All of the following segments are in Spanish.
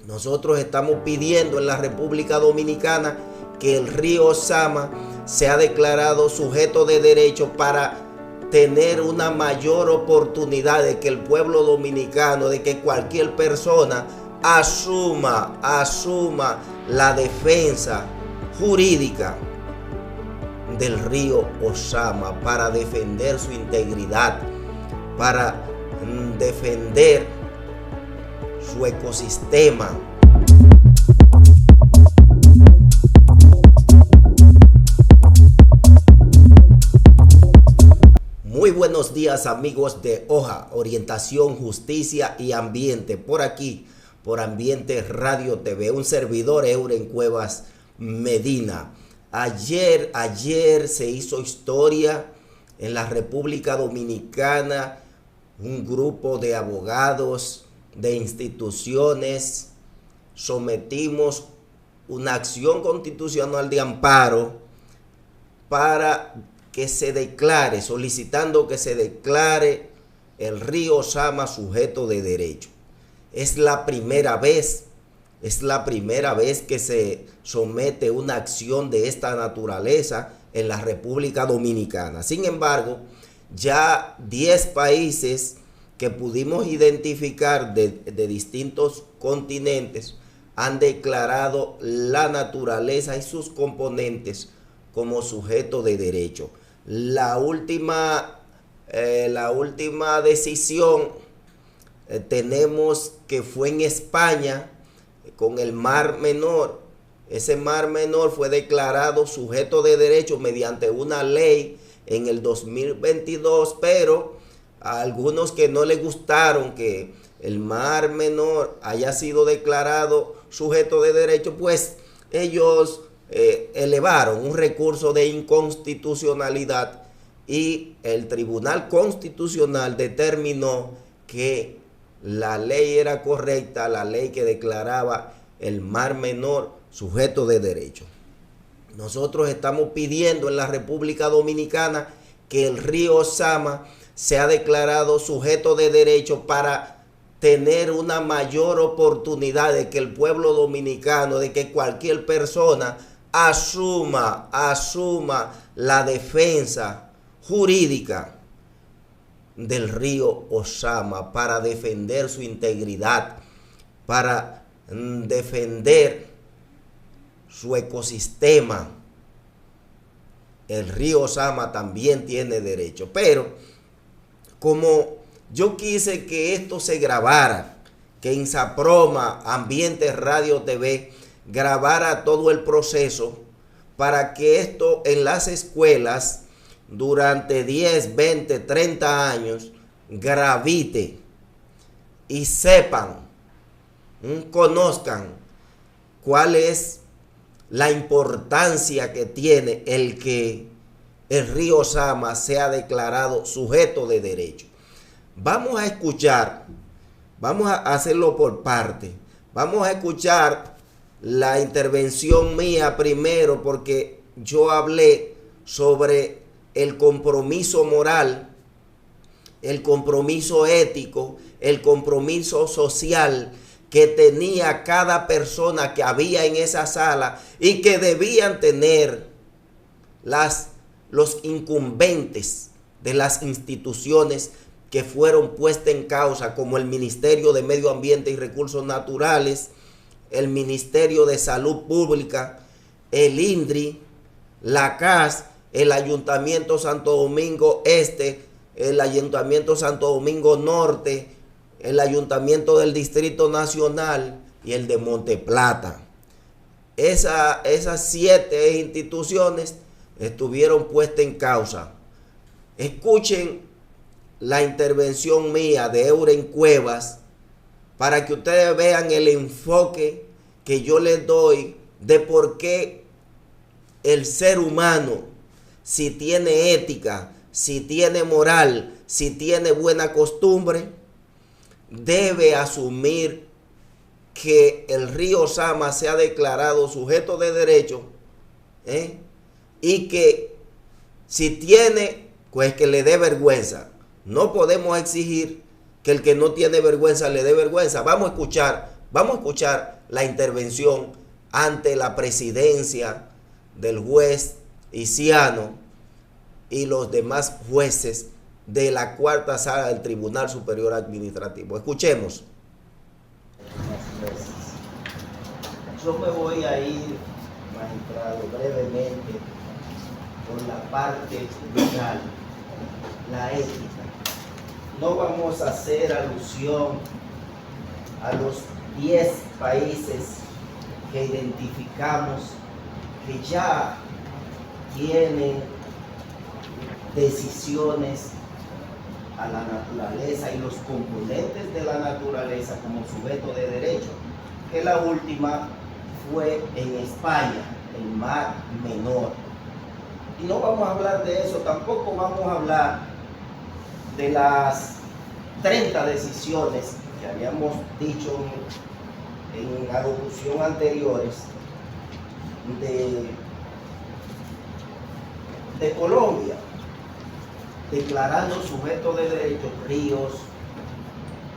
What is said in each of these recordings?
Nosotros estamos pidiendo en la República Dominicana que el río Sama sea declarado sujeto de derecho para tener una mayor oportunidad de que el pueblo dominicano, de que cualquier persona asuma la defensa jurídica del río Osama para defender su integridad, para defender su ecosistema. Muy buenos días, amigos de OJA, Orientación, Justicia y Ambiente, por aquí, por Ambiente Radio TV, un servidor Euren Cuevas Medina. Ayer se hizo historia en la República Dominicana. Un grupo de abogados, de instituciones, sometimos una acción constitucional de amparo para que se declare, solicitando que se declare el río Sama sujeto de derecho. Es la primera vez que se somete una acción de esta naturaleza en la República Dominicana. Sin embargo, ya 10 países que pudimos identificar de distintos continentes han declarado la naturaleza y sus componentes como sujeto de derecho. La última decisión tenemos que fue en España con el Mar Menor. Ese Mar Menor fue declarado sujeto de derecho mediante una ley en el 2022, pero a algunos que no les gustaron que el Mar Menor haya sido declarado sujeto de derecho, pues ellos elevaron un recurso de inconstitucionalidad y el Tribunal Constitucional determinó que la ley era correcta, la ley que declaraba el Mar Menor sujeto de derecho. Nosotros estamos pidiendo en la República Dominicana que el río Sama sea declarado sujeto de derecho para tener una mayor oportunidad de que el pueblo dominicano, de que cualquier persona asuma la defensa jurídica del río Osama para defender su integridad, para defender su ecosistema. El río Osama también tiene derecho, pero como yo quise que esto se grabara, que Insaproma, Ambiente Radio TV, grabara todo el proceso para que esto en las escuelas durante 10, 20, 30 años gravite y sepan, conozcan cuál es la importancia que tiene el que el río Sama sea declarado sujeto de derecho. Vamos a escuchar, vamos a hacerlo por parte. Vamos a escuchar la intervención mía primero, porque yo hablé sobre el compromiso moral, el compromiso ético, el compromiso social que tenía cada persona que había en esa sala y que debían tener los incumbentes de las instituciones que fueron puestas en causa, como el Ministerio de Medio Ambiente y Recursos Naturales, el Ministerio de Salud Pública, el INDRI, la CAS, el Ayuntamiento Santo Domingo Este, el Ayuntamiento Santo Domingo Norte, el Ayuntamiento del Distrito Nacional y el de Monteplata. Esas 7 instituciones estuvieron puestas en causa. Escuchen la intervención mía de Euren Cuevas para que ustedes vean el enfoque que yo les doy de por qué el ser humano, si tiene ética, si tiene moral, si tiene buena costumbre, debe asumir que el río Sama sea declarado sujeto de derecho, y que si tiene, pues que le dé vergüenza. No podemos exigir que el que no tiene vergüenza le dé vergüenza. Vamos a escuchar Vamos a escuchar la intervención ante la presidencia del juez Isiano y los demás jueces de la cuarta sala del Tribunal Superior Administrativo. Escuchemos. Yo me voy a ir, magistrado, brevemente por la parte legal, la ética. No vamos a hacer alusión a los 10 países que identificamos que ya tienen decisiones a la naturaleza y los componentes de la naturaleza como sujeto de derecho, que la última fue en España, el Mar Menor. Y no vamos a hablar de eso, tampoco vamos a hablar de las 30 decisiones que habíamos dicho en alocución anteriores de Colombia, declarando sujetos de derecho ríos,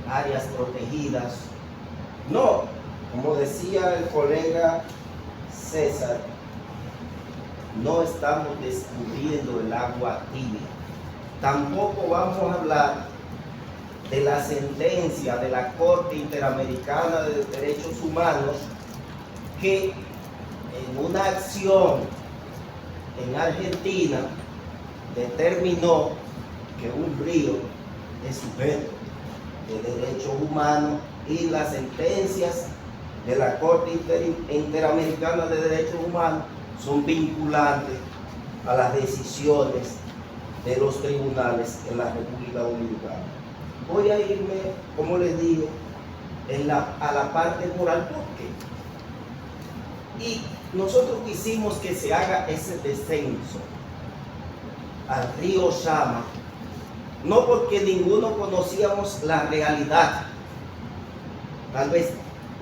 áreas protegidas. No, como decía el colega César, no estamos descubriendo el agua tibia. Tampoco vamos a hablar de la sentencia de la Corte Interamericana de Derechos Humanos que en una acción en Argentina determinó que un río es sujeto de derechos humanos y las sentencias de la Corte Interamericana de Derechos Humanos son vinculantes a las decisiones de los tribunales en la República Dominicana. Voy a irme, como les digo, a la parte moral, porque y nosotros quisimos que se haga ese descenso al río Sama, no porque ninguno conocíamos la realidad, tal vez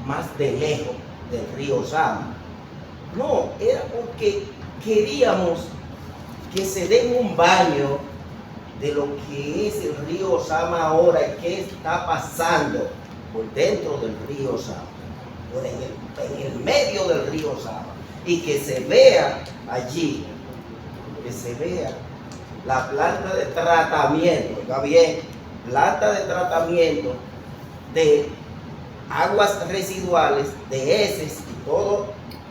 más de lejos del río Sama. No, era porque queríamos que se den un baño de lo que es el río Sama ahora y qué está pasando por dentro del río Sama, en el medio del río Sama, y que se vea allí, que se vea la planta de tratamiento, ¿está bien? Planta de tratamiento de aguas residuales, de heces y todo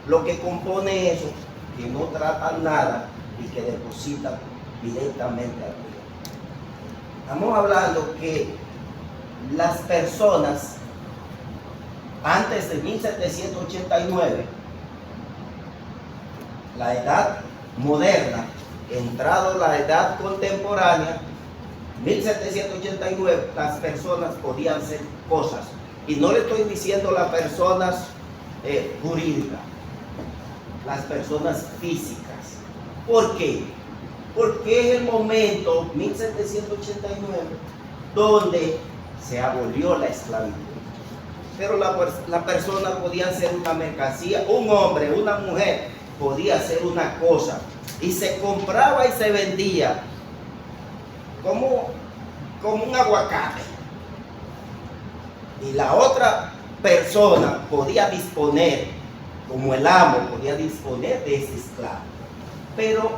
lo que compone eso, que no tratan nada y que depositan directamente al río. Estamos hablando que las personas antes de 1789, la edad moderna, entrado la edad contemporánea, 1789, las personas podían hacer cosas. Y no le estoy diciendo las personas jurídicas, las personas físicas. ¿Por qué? Porque es el momento, 1789, donde se abolió la esclavitud. Pero la persona podía ser una mercancía, un hombre, una mujer, podía ser una cosa. Y se compraba y se vendía como un aguacate. Y la otra persona podía disponer, como el amo podía disponer de ese esclavo. Pero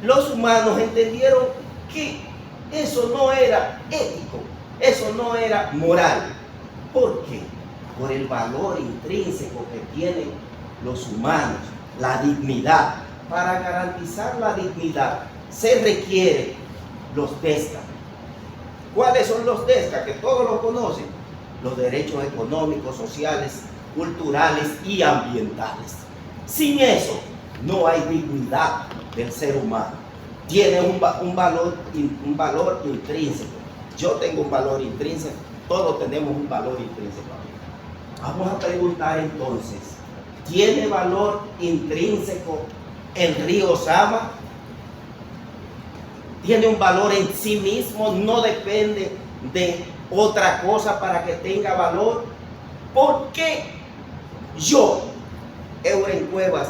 los humanos entendieron que eso no era ético, eso no era moral. ¿Por qué? Por el valor intrínseco que tienen los humanos, la dignidad. Para garantizar la dignidad se requieren los DESCA. ¿Cuáles son los DESCA? Que todos los conocen. Los derechos económicos, sociales, culturales y ambientales. Sin eso no hay dignidad del ser humano. Tiene un valor intrínseco. Yo tengo un valor intrínseco. Todos tenemos un valor intrínseco. Vamos a preguntar entonces, ¿tiene valor intrínseco el río Sama? ¿Tiene un valor en sí mismo? ¿No depende de otra cosa para que tenga valor? ¿Por qué yo, Euren Cuevas,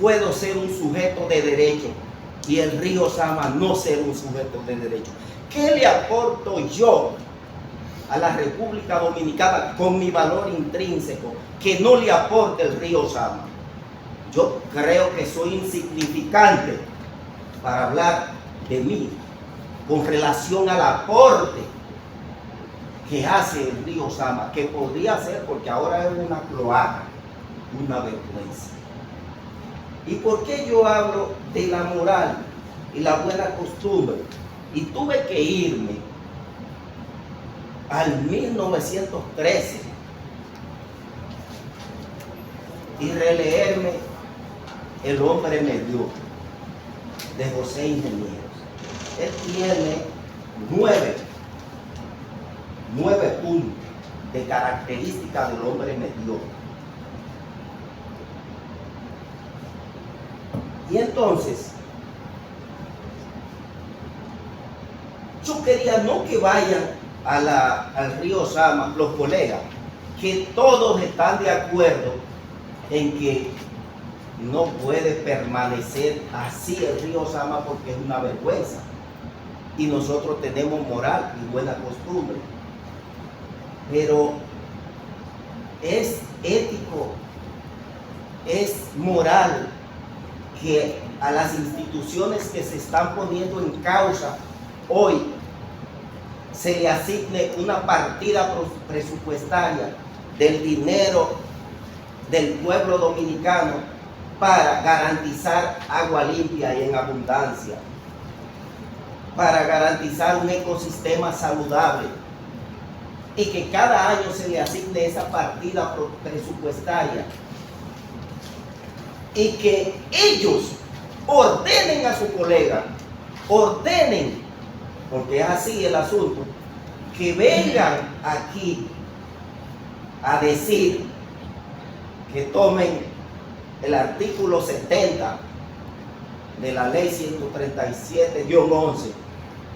puedo ser un sujeto de derecho y el río Sama no ser un sujeto de derecho? ¿Qué le aporto yo a la República Dominicana con mi valor intrínseco que no le aporte el río Sama. Yo creo que soy insignificante para hablar de mí con relación al aporte que hace el río Sama, que podría ser porque ahora es una cloaca, una vergüenza. ¿Y por qué yo hablo de la moral y la buena costumbre? Y tuve que irme al 1913 y releerme El hombre mediocre de José Ingenieros. Él tiene nueve puntos de características del hombre mediocre. Y entonces, yo quería no que vayan al río Sama, los colegas, que todos están de acuerdo en que no puede permanecer así el río Sama porque es una vergüenza. Y nosotros tenemos moral y buena costumbre. Pero es ético, es moral que a las instituciones que se están poniendo en causa hoy se le asigne una partida presupuestaria del dinero del pueblo dominicano para garantizar agua limpia y en abundancia, para garantizar un ecosistema saludable, y que cada año se le asigne esa partida presupuestaria y que ellos ordenen a su colega, ordenen, porque es así el asunto, que vengan aquí a decir que tomen el artículo 70 de la ley 137-11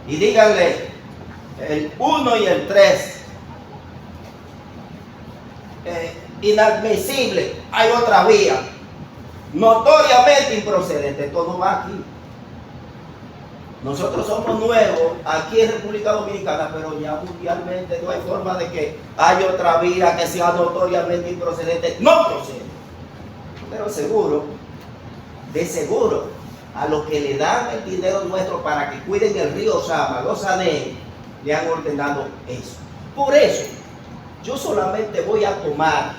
y díganle el 1 y el 3 inadmisible, hay otra vía notoriamente improcedente. Esto no va aquí. Nosotros somos nuevos aquí en República Dominicana, pero ya mundialmente no hay forma de que haya otra vía que sea notoriamente improcedente. No procede. Pero seguro, de seguro, a los que le dan el dinero nuestro para que cuiden el río Sama, los saneen, le han ordenado eso. Por eso, yo solamente voy a tomar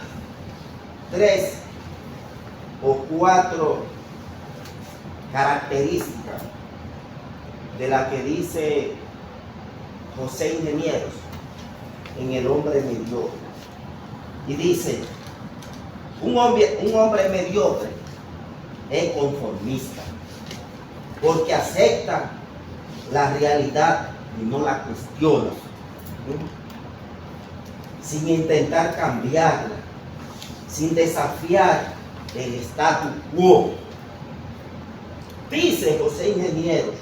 3 o 4 características de la que dice José Ingenieros en El hombre mediocre. Y dice, un hombre mediocre es conformista, porque acepta la realidad y no la cuestiona, sin intentar cambiarla, sin desafiar el status quo. Dice José Ingenieros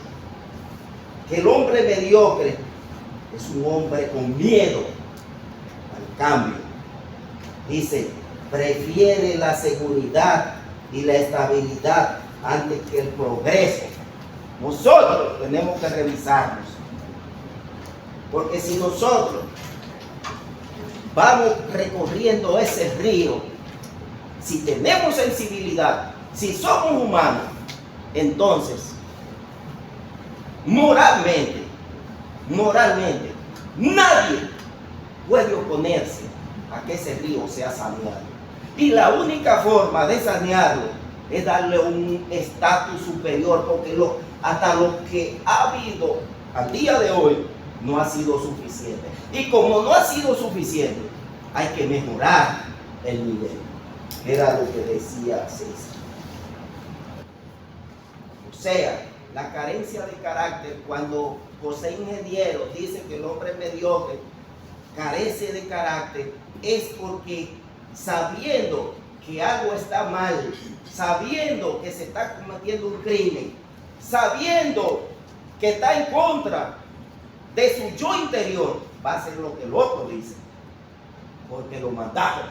que el hombre mediocre es un hombre con miedo al cambio. Dice, prefiere la seguridad y la estabilidad antes que el progreso. Nosotros tenemos que revisarnos, porque si nosotros vamos recorriendo ese río, si tenemos sensibilidad, si somos humanos, entonces moralmente, nadie puede oponerse a que ese río sea saneado. Y la única forma de sanearlo es darle un estatus superior, porque hasta lo que ha habido al día de hoy no ha sido suficiente. Y como no ha sido suficiente, hay que mejorar el nivel. Era lo que decía César. O sea, la carencia de carácter, cuando José Ingenieros dice que el hombre mediocre carece de carácter, es porque sabiendo que algo está mal, sabiendo que se está cometiendo un crimen, sabiendo que está en contra de su yo interior, va a hacer lo que el otro dice, porque lo mandaron.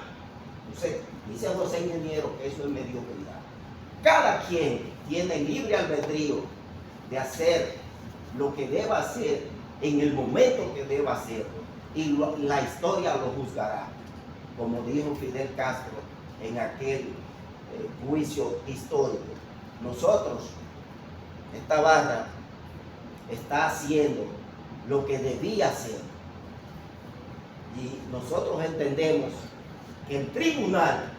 Entonces, dice José Ingenieros que eso es mediocridad. Cada quien tiene libre albedrío de hacer lo que deba hacer en el momento que deba hacerlo. y la historia lo juzgará, como dijo Fidel Castro en aquel juicio histórico. Nosotros, esta barra está haciendo lo que debía hacer, y nosotros entendemos que el tribunal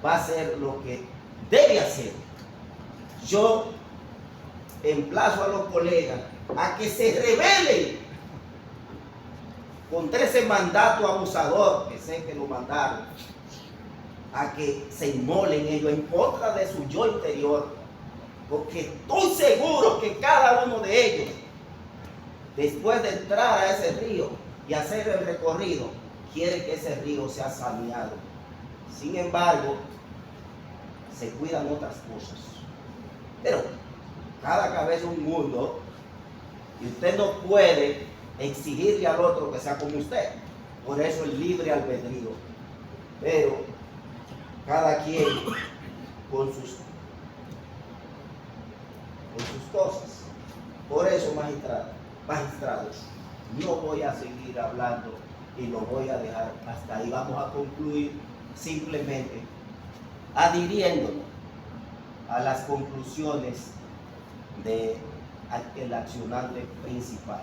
va a hacer lo que debe hacer. Yo emplazo a los colegas a que se rebelen contra ese mandato abusador, que sé que lo mandaron, a que se inmolen ellos en contra de su yo interior, porque estoy seguro que cada uno de ellos, después de entrar a ese río y hacer el recorrido, quiere que ese río sea saneado. Sin embargo, se cuidan otras cosas. Pero cada cabeza es un mundo, y usted no puede exigirle al otro que sea como usted. Por eso el libre albedrío. Pero cada quien con sus cosas. Por eso, magistrados, no voy a seguir hablando y lo voy a dejar hasta ahí. Vamos a concluir simplemente adhiriéndonos a las conclusiones del accionante principal.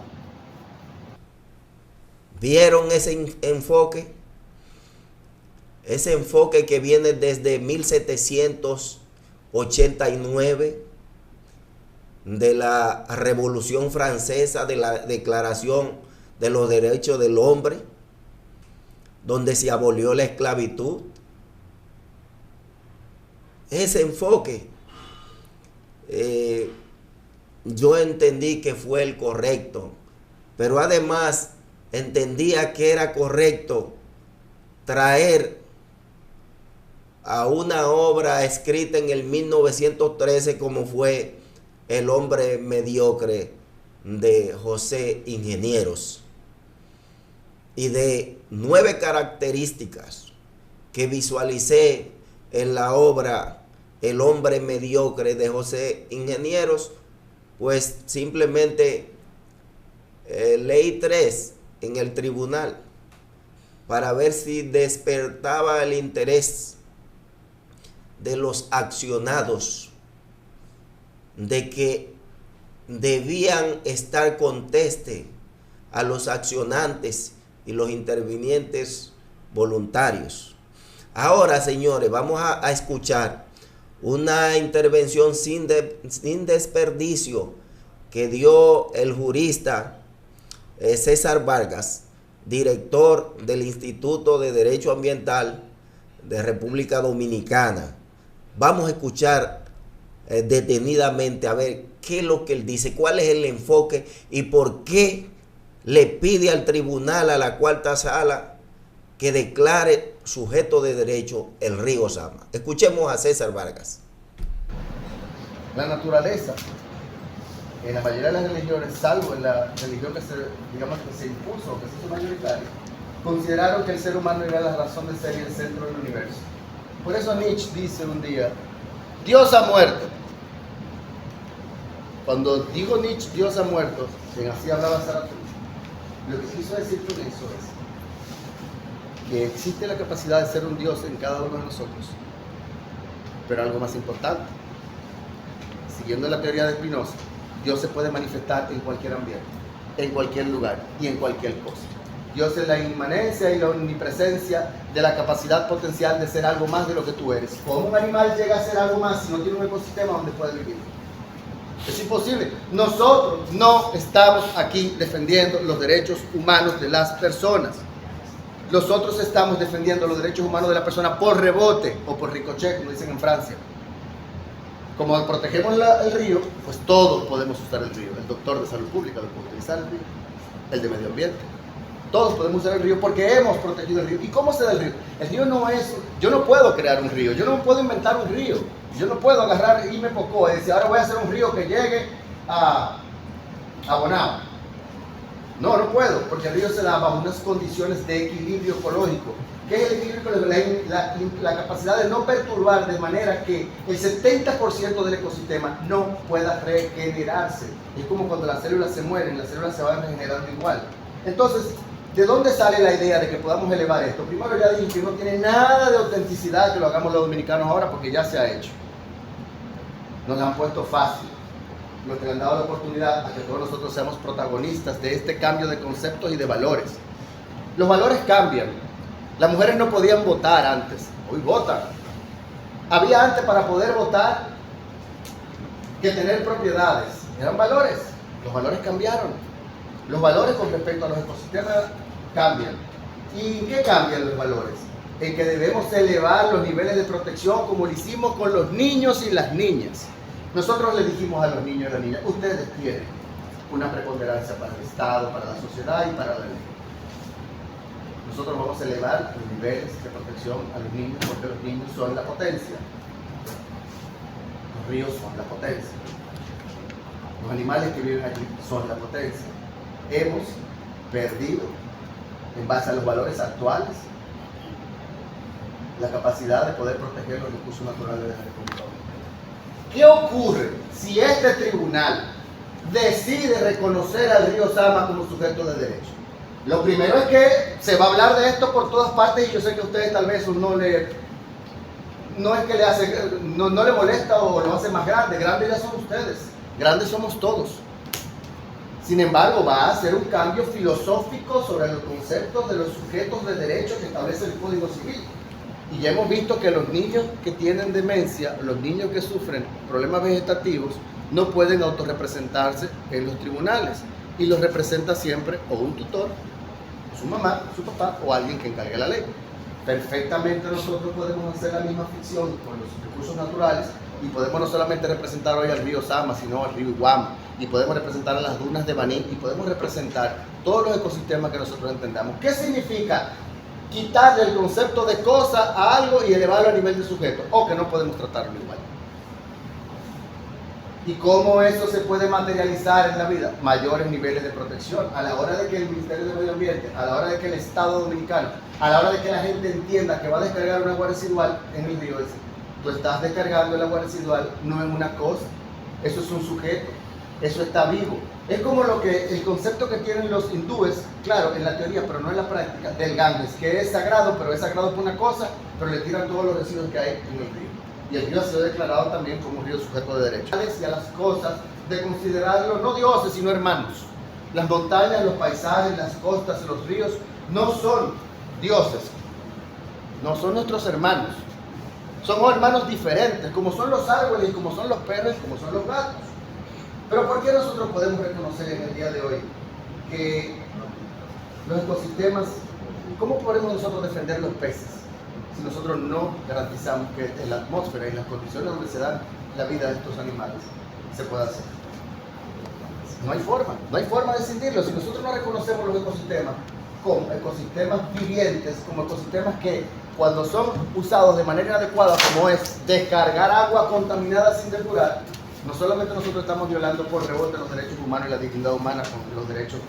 ¿Vieron ese enfoque? Ese enfoque que viene desde 1789, de la Revolución Francesa, de la Declaración de los Derechos del Hombre, donde se abolió la esclavitud. Ese enfoque yo entendí que fue el correcto, pero además entendía que era correcto traer a una obra escrita en el 1913 como fue El hombre mediocre de José Ingenieros, y de 9 características que visualicé en la obra El hombre mediocre de José Ingenieros, pues simplemente leí 3 en el tribunal para ver si despertaba el interés de los accionados, de que debían estar conteste a los accionantes y los intervinientes voluntarios. Ahora, señores, vamos a escuchar una intervención sin desperdicio que dio el jurista César Vargas, director del Instituto de Derecho Ambiental de República Dominicana. Vamos a escuchar detenidamente a ver qué es lo que él dice, cuál es el enfoque y por qué le pide al tribunal, a la cuarta sala, que declare sujeto de derecho el río Sama. Escuchemos a César Vargas. La naturaleza, en la mayoría de las religiones, salvo en la religión que se impuso, que se hizo mayoritaria, consideraron que el ser humano era la razón de ser y el centro del universo. Por eso Nietzsche dice un día, Dios ha muerto. Cuando dijo Nietzsche, Dios ha muerto, quien así hablaba Zaratustra, lo que quiso decir con eso es que existe la capacidad de ser un Dios en cada uno de nosotros, pero algo más importante, siguiendo la teoría de Spinoza, Dios se puede manifestar en cualquier ambiente, en cualquier lugar y en cualquier cosa. Dios es la inmanencia y la omnipresencia de la capacidad potencial de ser algo más de lo que tú eres. ¿Cómo un animal llega a ser algo más si no tiene un ecosistema donde puede vivir? Es imposible. Nosotros no estamos aquí defendiendo los derechos humanos de las personas. Nosotros estamos defendiendo los derechos humanos de la persona por rebote o por ricochet, como dicen en Francia. Como protegemos el río, pues todos podemos usar el río. El doctor de salud pública lo puede utilizar el río, el de medio ambiente. Todos podemos usar el río porque hemos protegido el río. ¿Y cómo se da el río? El río no es... Yo no puedo crear un río, yo no puedo inventar un río. Yo no puedo agarrar y me pocó y decir, ahora voy a hacer un río que llegue a Bonao. No, no puedo, porque el río se da bajo unas condiciones de equilibrio ecológico. ¿Qué es el equilibrio ecológico? La capacidad de no perturbar de manera que el 70% del ecosistema no pueda regenerarse. Es como cuando las células se mueren, las células se van regenerando igual. Entonces, ¿De dónde sale la idea de que podamos elevar esto? Primero ya dije que no tiene nada de autenticidad que lo hagamos los dominicanos ahora porque ya se ha hecho. Nos la han puesto fácil. Nos han dado la oportunidad a que todos nosotros seamos protagonistas de este cambio de conceptos y de valores. Los valores cambian. Las mujeres no podían votar antes. Hoy votan. Había antes para poder votar que tener propiedades. Eran valores. Los valores cambiaron. Los valores con respecto a los ecosistemas cambian. ¿Y en qué cambian los valores? En que debemos elevar los niveles de protección como lo hicimos con los niños y las niñas. Nosotros le dijimos a los niños y a las niñas, ustedes tienen una preponderancia para el Estado, para la sociedad y para la ley. Nosotros vamos a elevar los niveles de protección a los niños porque los niños son la potencia. Los ríos son la potencia. Los animales que viven allí son la potencia. Hemos perdido, en base a los valores actuales, la capacidad de poder proteger los recursos naturales de la República Dominicana. ¿Qué ocurre si este tribunal decide reconocer al río Sama como sujeto de derecho? Lo primero es que se va a hablar de esto por todas partes y yo sé que a ustedes tal vez no le molesta o lo hace más grande. Grandes ya son ustedes, grandes somos todos. Sin embargo, va a hacer un cambio filosófico sobre los conceptos de los sujetos de derecho que establece el Código Civil. Y ya hemos visto que los niños que tienen demencia, los niños que sufren problemas vegetativos, no pueden autorrepresentarse en los tribunales. Y los representa siempre o un tutor, su mamá, su papá o alguien que encargue la ley. Perfectamente nosotros podemos hacer la misma ficción con los recursos naturales y podemos no solamente representar hoy al río Sama, sino al río Iguama, y podemos representar a las dunas de Baní y podemos representar todos los ecosistemas que nosotros entendamos. ¿Qué significa quitarle el concepto de cosa a algo y elevarlo a nivel de sujeto? O que no podemos tratarlo igual. ¿Y cómo eso se puede materializar en la vida? Mayores niveles de protección. A la hora de que el Ministerio de Medio Ambiente, a la hora de que el Estado Dominicano, a la hora de que la gente entienda que va a descargar un agua residual en el río, tú estás descargando el agua residual no en una cosa, eso es un sujeto, eso está vivo. Es como el concepto que tienen los hindúes, claro, en la teoría, pero no en la práctica, del Ganges, que es sagrado, pero es sagrado por una cosa, pero le tiran todos los residuos que hay en el río. Y el río ha sido declarado también como un río sujeto de derecho. Y a las cosas de considerarlos no dioses, sino hermanos. Las montañas, los paisajes, las costas, los ríos, no son dioses, no son nuestros hermanos. Somos hermanos diferentes, como son los árboles, como son los perros, como son los gatos. Pero ¿por qué nosotros podemos reconocer en el día de hoy que los ecosistemas, cómo podemos nosotros defender los peces si nosotros no garantizamos que en la atmósfera y en las condiciones donde se dan la vida de estos animales se pueda hacer? No hay forma de sentirlo. Si nosotros no reconocemos los ecosistemas como ecosistemas vivientes, como ecosistemas que cuando son usados de manera inadecuada, como es descargar agua contaminada sin depurar, no solamente nosotros estamos violando por rebote los derechos humanos y la dignidad humana con los derechos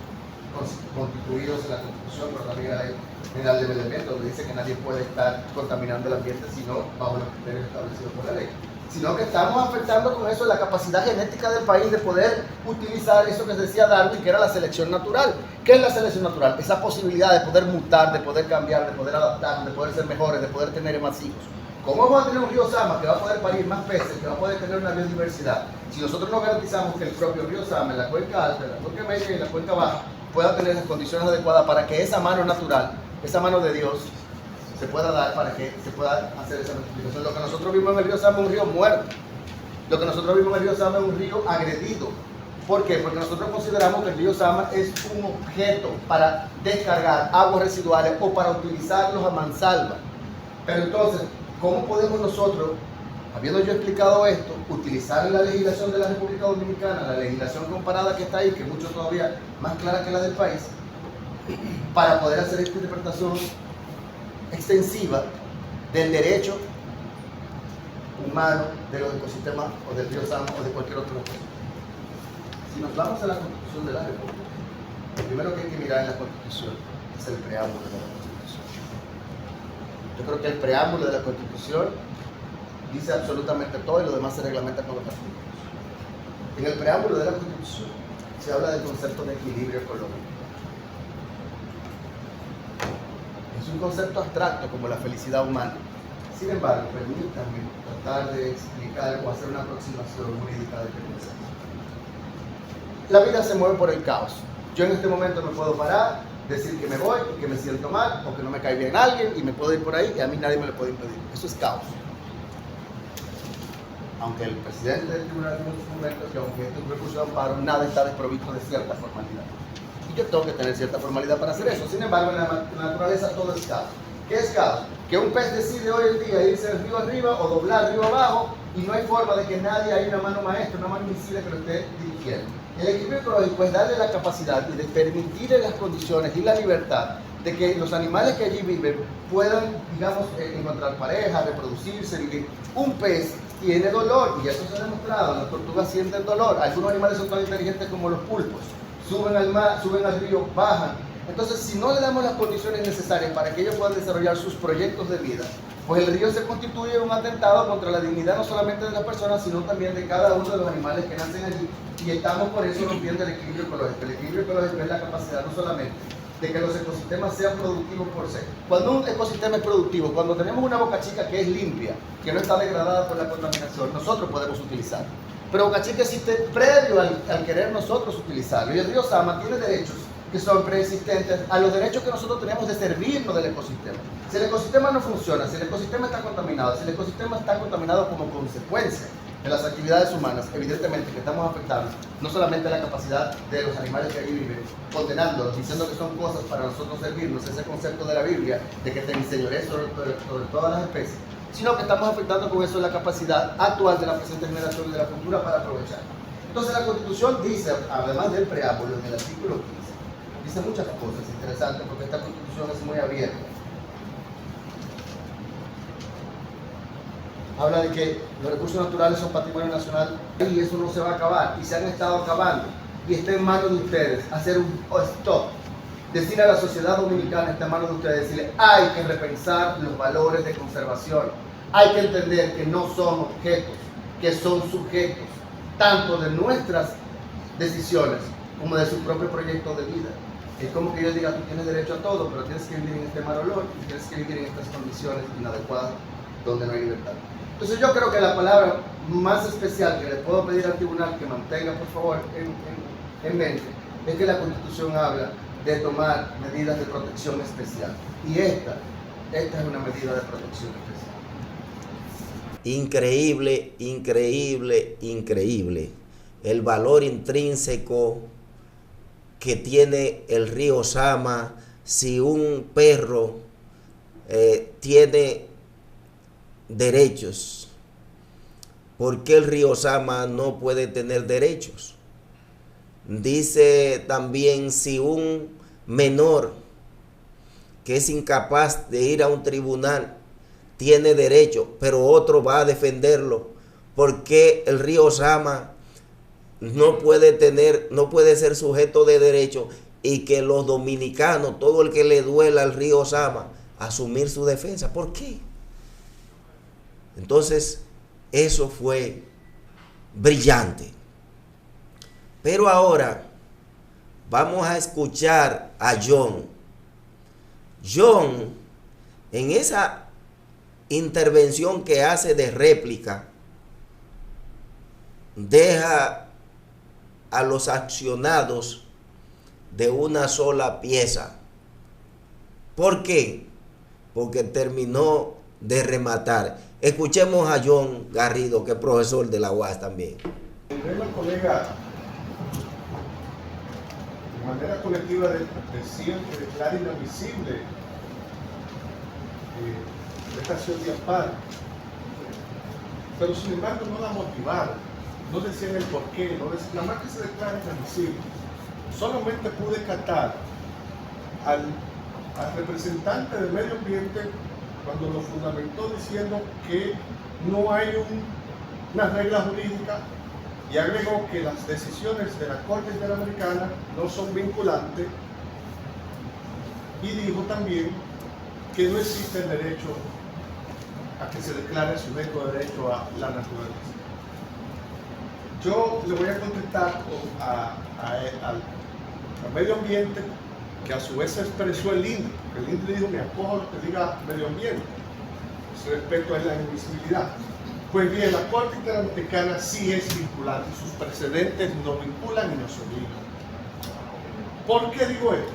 constituidos en la Constitución, pero también en la Ley General de Medio Ambiente, donde dice que nadie puede estar contaminando el ambiente sino bajo los criterios establecidos por la ley, sino que estamos afectando con eso la capacidad genética del país de poder utilizar eso que decía Darwin, que era la selección natural. ¿Qué es la selección natural? Esa posibilidad de poder mutar, de poder cambiar, de poder adaptar, de poder ser mejores, de poder tener más hijos. ¿Cómo vamos a tener un río Sama que va a poder parir más peces, que va a poder tener una biodiversidad, si nosotros no garantizamos que el propio río Sama, en la cuenca alta, en la cuenca media y en la cuenca baja, pueda tener las condiciones adecuadas para que esa mano natural, esa mano de Dios, se pueda dar para que se pueda hacer esa multiplicación? Lo que nosotros vimos en el río Sama es un río muerto. Lo que nosotros vimos en el río Sama es un río agredido. ¿Por qué? Porque nosotros consideramos que el río Sama es un objeto para descargar aguas residuales o para utilizarlos a mansalva. Pero entonces, ¿cómo podemos nosotros, habiendo yo explicado esto, utilizar la legislación de la República Dominicana, la legislación comparada que está ahí, que es mucho todavía más clara que la del país, para poder hacer esta interpretación extensiva del derecho humano de los ecosistemas o del río Sama o de cualquier otro cosa? Si nos vamos a la Constitución de la República, lo primero que hay que mirar en la Constitución es el preámbulo de la Constitución. Yo creo que el preámbulo de la Constitución dice absolutamente todo y lo demás se reglamenta con los artículos. En el preámbulo de la Constitución se habla del concepto de equilibrio ecológico. Es un concepto abstracto como la felicidad humana. Sin embargo, permítanme tratar de explicar o hacer una aproximación jurídica de qué concepto. La vida se mueve por el caos. Yo en este momento me puedo parar, decir que me voy y que me siento mal o que no me cae bien alguien y me puedo ir por ahí y a mí nadie me lo puede impedir. Eso es caos. Aunque el presidente del tribunal dijo en su momento que aunque este es un recurso de amparo, nada está desprovisto de cierta formalidad. Y yo tengo que tener cierta formalidad para hacer eso. Sin embargo, en la naturaleza todo es caos. ¿Qué es caos? Que un pez decide hoy en día irse del río arriba o doblar río abajo y no hay forma de que nadie haya una mano maestra, una mano invisible que lo esté dirigiendo. El equilibrio ecológico es darle la capacidad de permitirle las condiciones y la libertad de que los animales que allí viven puedan, digamos, encontrar pareja, reproducirse, vivir. Un pez tiene dolor y eso se ha demostrado, las tortugas sienten dolor. Algunos animales son tan inteligentes como los pulpos, suben al mar, suben al río, bajan. Entonces, si no le damos las condiciones necesarias para que ellos puedan desarrollar sus proyectos de vida, pues el río se constituye un atentado contra la dignidad no solamente de las personas, sino también de cada uno de los animales que nacen allí. Y estamos por eso rompiendo el equilibrio ecológico. El equilibrio ecológico es la capacidad no solamente de que los ecosistemas sean productivos por sí. Cuando un ecosistema es productivo, cuando tenemos una Boca Chica que es limpia, que no está degradada por la contaminación, nosotros podemos utilizarlo. Pero Boca Chica existe previo al querer nosotros utilizarlo. Y el río Sama tiene derechos que son preexistentes a los derechos que nosotros tenemos de servirnos del ecosistema. Si el ecosistema no funciona, si el ecosistema está contaminado, si el ecosistema está contaminado como consecuencia de las actividades humanas, evidentemente que estamos afectando no solamente la capacidad de los animales que allí viven, condenándolos, diciendo que son cosas para nosotros servirnos, ese concepto de la Biblia, de que te enseñaré sobre todas las especies, sino que estamos afectando con eso la capacidad actual de la presente generación y de la futura para aprovechar. Entonces la Constitución dice, además del preámbulo, en el artículo 15, dice muchas cosas interesantes porque esta Constitución es muy abierta. Habla de que los recursos naturales son patrimonio nacional y eso no se va a acabar y se han estado acabando y está en manos de ustedes hacer un stop, decir a la sociedad dominicana, está en manos de ustedes, decirle hay que repensar los valores de conservación, hay que entender que no son objetos, que son sujetos tanto de nuestras decisiones como de su propio proyecto de vida. Es como que yo diga, tú tienes derecho a todo, pero tienes que vivir en este mal olor y tienes que vivir en estas condiciones inadecuadas donde no hay libertad. Entonces yo creo que la palabra más especial que le puedo pedir al tribunal que mantenga por favor en mente es que la Constitución habla de tomar medidas de protección especial. Y esta es una medida de protección especial. Increíble, increíble, increíble. El valor intrínseco que tiene el río Sama. Si un perro tiene derechos, ¿por qué el río Sama no puede tener derechos? Dice también, si un menor que es incapaz de ir a un tribunal tiene derecho, pero otro va a defenderlo, ¿por qué el río Sama no puede ser sujeto de derecho y que los dominicanos, todo el que le duela al río Sama, asumir su defensa? ¿Por qué? Entonces, eso fue brillante. Pero ahora vamos a escuchar a John. John, en esa intervención que hace de réplica, deja a los accionados de una sola pieza. ¿Por qué? Porque terminó de rematar. Escuchemos a John Garrido, que es profesor de la UAS también. El colega, de manera colectiva, siempre declara inadmisible esta acción de amparo, pero sin embargo no la motivaron, no decían el porqué, nada más que se declara inadmisible. Solamente pude catar al representante del medio ambiente cuando lo fundamentó diciendo que no hay una regla jurídica, y agregó que las decisiones de la Corte Interamericana no son vinculantes, y dijo también que no existe el derecho a que se declare sujeto de derecho a la naturaleza. Yo le voy a contestar al medio ambiente que a su vez se expresó el INDRI, porque el INDRI dijo: me acojo a lo que diga medio ambiente, respecto a la invisibilidad. Pues bien, la Corte Interamericana sí es vinculante, sus precedentes nos vinculan y nos obligan. ¿Por qué digo esto?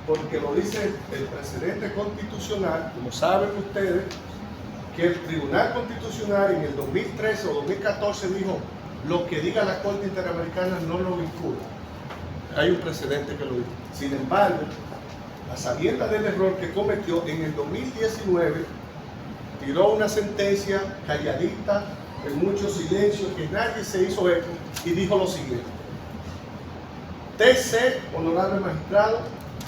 Porque lo dice el precedente constitucional. Como saben ustedes, que el Tribunal Constitucional en el 2013 o 2014 dijo: lo que diga la Corte Interamericana no lo vincula. Hay un precedente que lo dice. Sin embargo, a sabiendas del error que cometió, en el 2019 tiró una sentencia calladita, en mucho silencio, que nadie se hizo eco, y dijo lo siguiente: TC, honorable magistrado,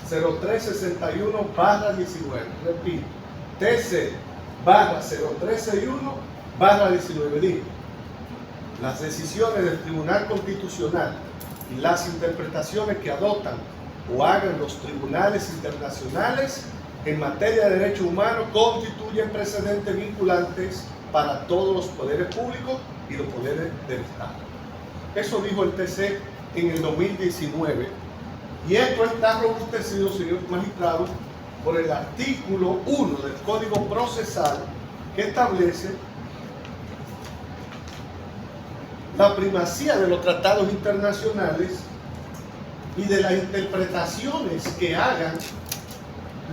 0361/19. Repito, TC /0361/19. Dijo: las decisiones del Tribunal Constitucional y las interpretaciones que adoptan o hagan los tribunales internacionales en materia de derechos humanos constituyen precedentes vinculantes para todos los poderes públicos y los poderes del Estado. Eso dijo el TC en el 2019, y esto está robustecido, señor magistrado, por el artículo 1 del Código Procesal, que establece la primacía de los tratados internacionales y de las interpretaciones que hagan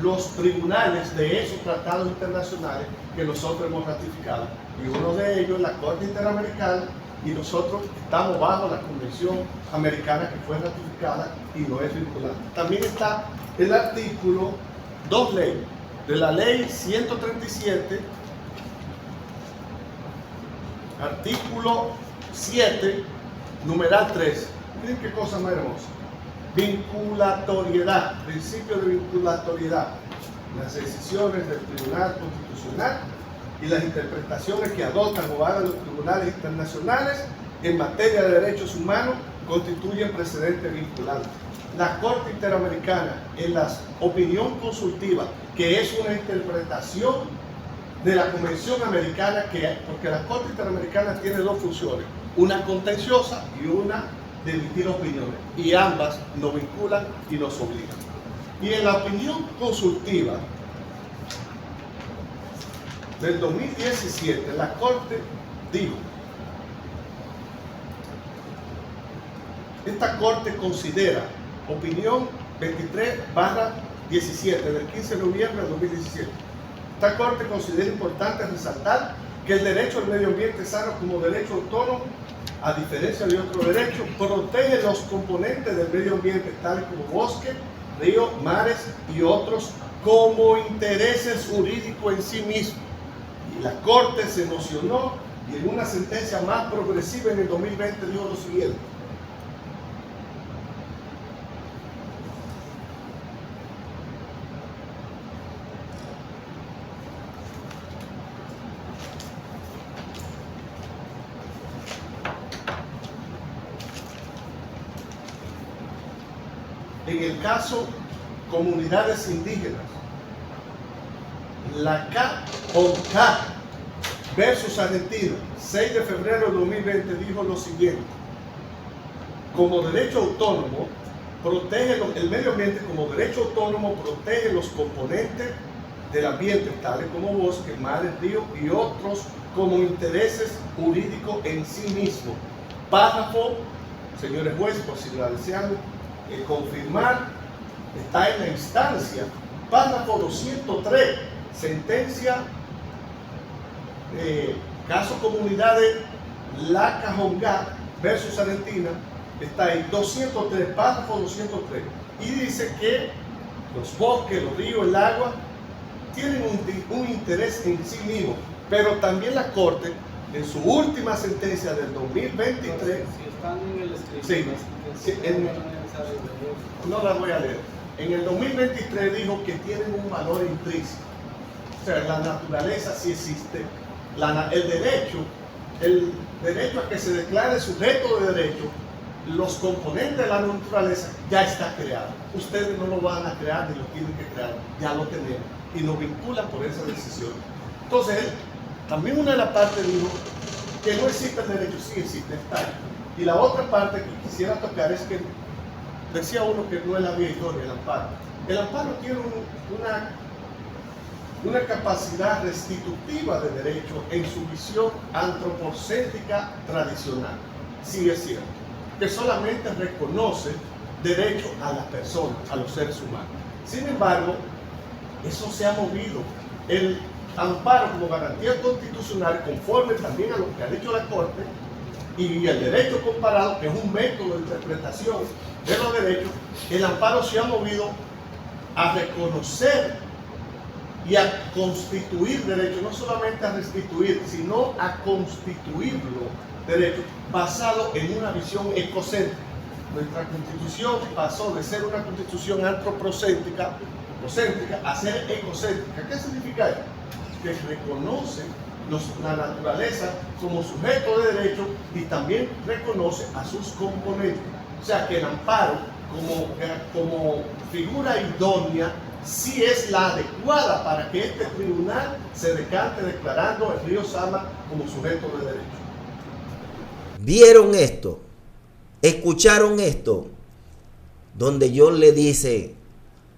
los tribunales de esos tratados internacionales que nosotros hemos ratificado. Y uno de ellos, la Corte Interamericana, y nosotros estamos bajo la Convención Americana, que fue ratificada y no es vinculante. También está el artículo 2 leyes, de la Ley 137, artículo 7, numeral 3. Miren qué cosa más hermosa. Vinculatoriedad, principio de vinculatoriedad. Las decisiones del Tribunal Constitucional y las interpretaciones que adoptan o hagan los tribunales internacionales en materia de derechos humanos constituyen precedentes vinculantes. La Corte Interamericana, en la opinión consultiva, que es una interpretación de la Convención Americana, porque la Corte Interamericana tiene dos funciones: una contenciosa y una de emitir opiniones, y ambas nos vinculan y nos obligan. Y en la opinión consultiva del 2017, la Corte dijo: esta Corte considera, opinión 23/17 del 15 de noviembre de 2017, esta Corte considera importante resaltar que el derecho al medio ambiente sano como derecho autónomo, a diferencia de otros derechos, protege los componentes del medio ambiente, tales como bosque, ríos, mares y otros, como intereses jurídicos en sí mismos. Y la Corte se emocionó y en una sentencia más progresiva en el 2020 dijo lo siguiente: en el caso comunidades indígenas, la CAONCA versus Argentina, 6 de febrero de 2020, dijo lo siguiente: como derecho autónomo, protege el medio ambiente, como derecho autónomo protege los componentes del ambiente, tales como bosques, mares, ríos y otros, como intereses jurídicos en sí mismos. Párrafo, señores jueces, por si lo desean confirmar, está en la instancia, párrafo 203, sentencia, caso comunidades La Cajonga versus Argentina, está ahí, 203, párrafo 203, y dice que los bosques, los ríos, el agua tienen un interés en sí mismo, pero también la Corte, en su última sentencia del 2023, si están en el escrito, sí, no la voy a leer. En el 2023 dijo que tienen un valor intrínseco. O sea, la naturaleza sí existe. El derecho a que se declare sujeto de derecho, los componentes de la naturaleza ya está creado. Ustedes no lo van a crear ni lo tienen que crear, ya lo tenemos. Y nos vinculan por esa decisión. Entonces, también una de las partes dijo que no existe el derecho, sí existe, está ahí. Y la otra parte que quisiera tocar es que decía uno que no es la vía idónea, el amparo. El amparo tiene una capacidad restitutiva de derecho en su visión antropocéntrica tradicional. Sí es cierto, que solamente reconoce derecho a las personas, a los seres humanos. Sin embargo, eso se ha movido. El amparo como garantía constitucional, conforme también a lo que ha dicho la Corte, y el derecho comparado, que es un método de interpretación de los derechos, el amparo se ha movido a reconocer y a constituir derechos, no solamente a restituir, sino a constituirlo derechos, basado en una visión ecocéntrica. Nuestra constitución pasó de ser una constitución antropocéntrica a ser ecocéntrica. ¿Qué significa eso? Que reconoce la naturaleza como sujeto de derecho y también reconoce a sus componentes. O sea que el amparo como figura idónea sí es la adecuada para que este tribunal se decante declarando el río Sama como sujeto de derecho. ¿Vieron esto? ¿Escucharon esto? Donde John le dice,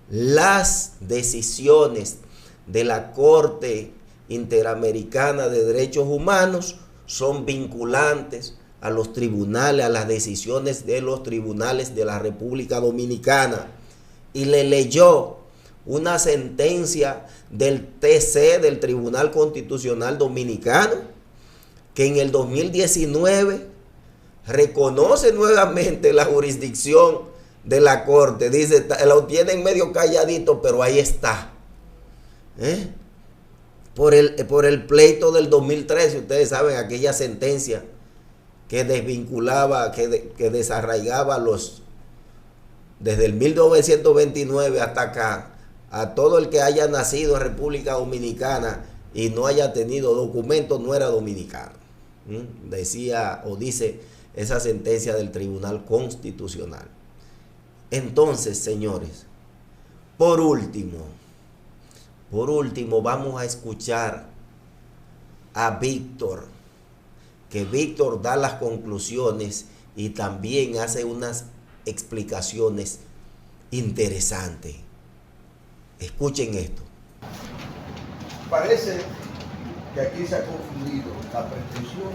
las decisiones de la Corte Interamericana de Derechos Humanos son vinculantes a los tribunales, a las decisiones de los tribunales de la República Dominicana. Y le leyó una sentencia del TC, del Tribunal Constitucional Dominicano, que en el 2019 reconoce nuevamente la jurisdicción de la Corte. Dice, lo tienen medio calladito, pero ahí está. Por el pleito del 2013, ustedes saben, aquella sentencia que desvinculaba, que desarraigaba desde el 1929 hasta acá, a todo el que haya nacido en República Dominicana y no haya tenido documentos, no era dominicano. Decía o dice esa sentencia del Tribunal Constitucional. Entonces, señores, por último, vamos a escuchar a Víctor, que Víctor da las conclusiones y también hace unas explicaciones interesantes. Escuchen esto. Parece que aquí se ha confundido la pretensión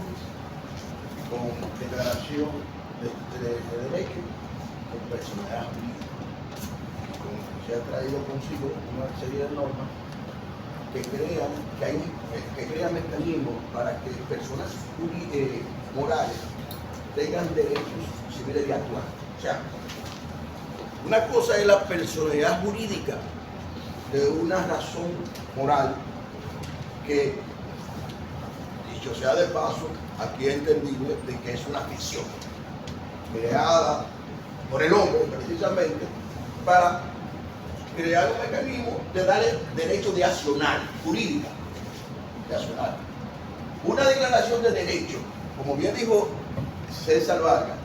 con declaración de derecho con personalidad jurídica. Como se ha traído consigo una serie de normas que crean mecanismos para que personas morales tengan derechos civiles de actuar. O sea, una cosa es la personalidad jurídica de una razón moral que, dicho sea de paso, aquí es entendible de que es una ficción creada por el hombre precisamente para crear un mecanismo de darle derecho de accionar, jurídica, de accionar. Una declaración de derecho, como bien dijo César Vargas,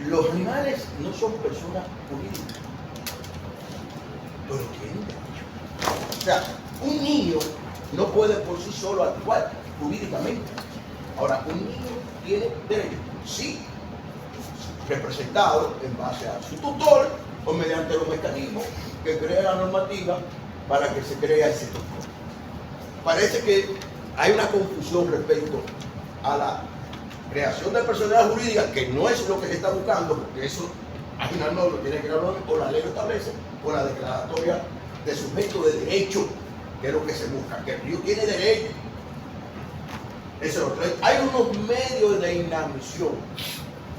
los animales no son personas jurídicas, pero tienen derecho. O sea, un niño no puede por sí solo actuar jurídicamente. Ahora, un niño tiene derecho, sí, representado en base a su tutor o mediante los mecanismos que crea la normativa para que se crea ese tutor. Parece que hay una confusión respecto a la creación de personalidad jurídica, que no es lo que se está buscando, porque eso al final no lo tiene que hablar, o la ley lo establece, o la declaratoria de sujeto de derecho, que es lo que se busca, que el río tiene derecho. Eso, hay unos medios de inadmisión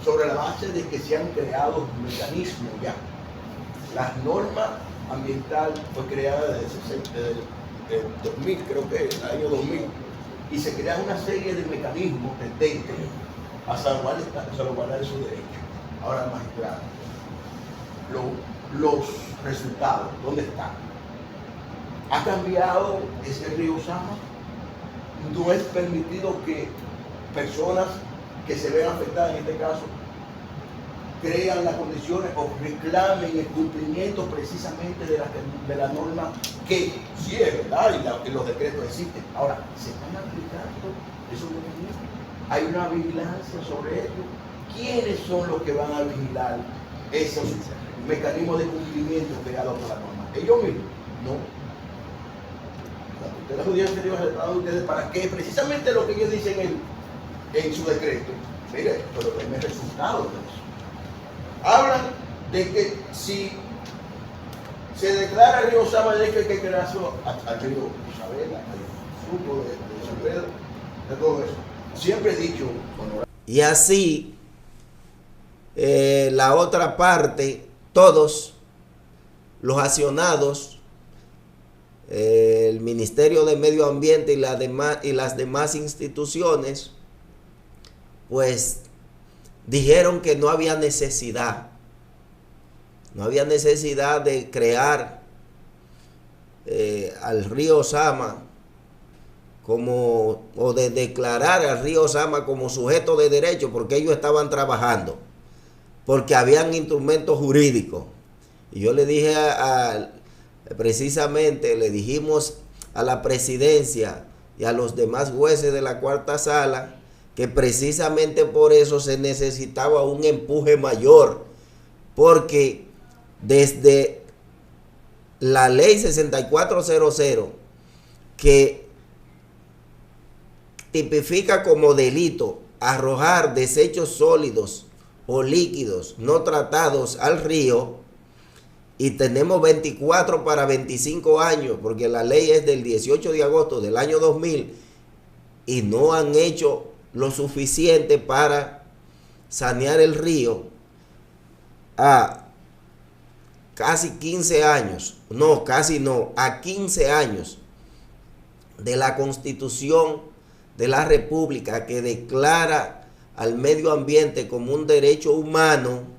sobre la base de que se han creado mecanismos ya. La norma ambiental fue creada desde el 2000, creo que es el año 2000, y se crean una serie de mecanismos tendentes a salvaguardar esos derechos. Ahora, magistrado, los resultados, ¿dónde están? ¿Ha cambiado ese río Sama? ¿No es permitido que personas que se ven afectadas en este caso crean las condiciones o reclamen el cumplimiento precisamente de la norma que sí es verdad y los decretos existen? Ahora, ¿se están aplicando esos mecanismos? ¿Hay una vigilancia sobre ello? ¿Quiénes son los que van a vigilar esos mecanismos de cumplimiento pegados por la norma. Ellos mismos, no. La tutela judicial se dio a ustedes para que precisamente lo que ellos dicen en su decreto, mire, pero denme resultados de eso. Hablan de que si se declara el río Sama derecho, hay que crearlo al río Isabela, al flujo de San Pedro, de todo eso. Siempre he dicho, y así, la otra parte, todos los accionados, el Ministerio de Medio Ambiente y las demás instituciones, pues dijeron que no había necesidad de crear al río Sama o de declarar al río Sama como sujeto de derecho, porque ellos estaban trabajando, porque habían instrumentos jurídicos. Y yo le dije precisamente, le dijimos a la presidencia y a los demás jueces de la cuarta sala que precisamente por eso se necesitaba un empuje mayor, porque desde la ley 6400, que tipifica como delito arrojar desechos sólidos o líquidos no tratados al río, y tenemos 24 para 25 años, porque la ley es del 18 de agosto del año 2000, y no han hecho lo suficiente para sanear el río a casi 15 años, a 15 años de la Constitución de la República, que declara al medio ambiente como un derecho humano,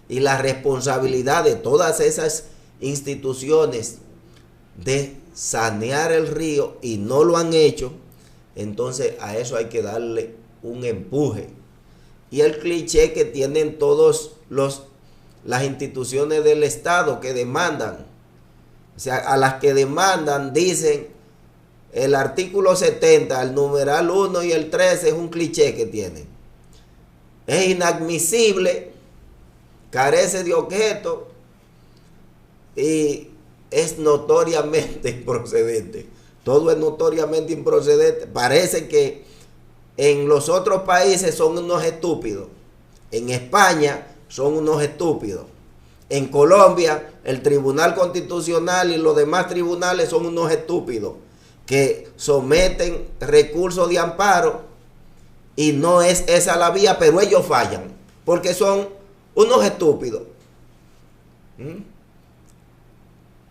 y la responsabilidad de todas esas instituciones de sanear el río, y no lo han hecho. Entonces a eso hay que darle un empuje. Y el cliché que tienen todos las instituciones del Estado que demandan, o sea, a las que demandan dicen el artículo 70, el numeral 1 y el 13 es un cliché que tienen. Es inadmisible, carece de objeto y es notoriamente improcedente. Todo es notoriamente improcedente. Parece que en los otros países son unos estúpidos. En España son unos estúpidos. En Colombia el Tribunal Constitucional y los demás tribunales son unos estúpidos que someten recursos de amparo, y no es esa la vía, pero ellos fallan porque son unos estúpidos.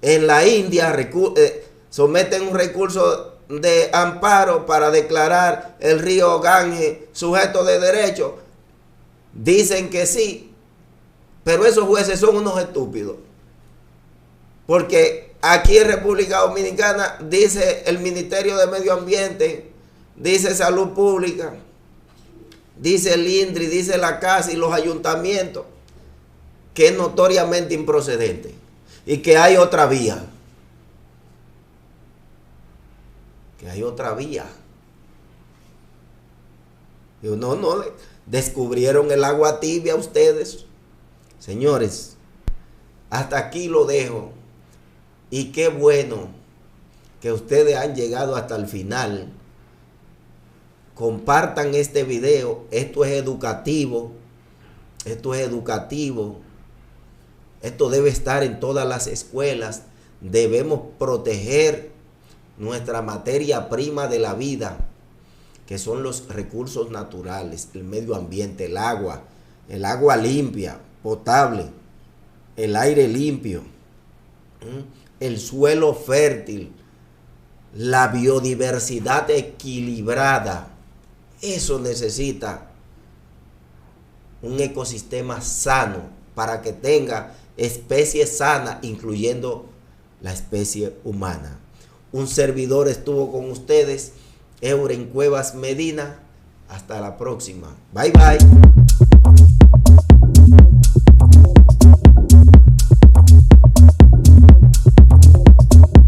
En la India someten un recurso de amparo para declarar el río Ganges sujeto de derecho. Dicen que sí, pero esos jueces son unos estúpidos, porque aquí en República Dominicana dice el Ministerio de Medio Ambiente, dice Salud Pública, dice el INDRI, dice la CAS y los ayuntamientos que es notoriamente improcedente y que hay otra vía. Digo, no, descubrieron el agua tibia ustedes. Señores, hasta aquí lo dejo. Y qué bueno que ustedes han llegado hasta el final. Compartan este video. Esto es educativo. Esto debe estar en todas las escuelas. Debemos proteger nuestra materia prima de la vida, que son los recursos naturales, el medio ambiente, el agua limpia, potable, el aire limpio, el suelo fértil, la biodiversidad equilibrada. Eso necesita un ecosistema sano para que tenga especies sanas, incluyendo la especie humana. Un servidor estuvo con ustedes, Euren Cuevas Medina. Hasta la próxima. Bye bye.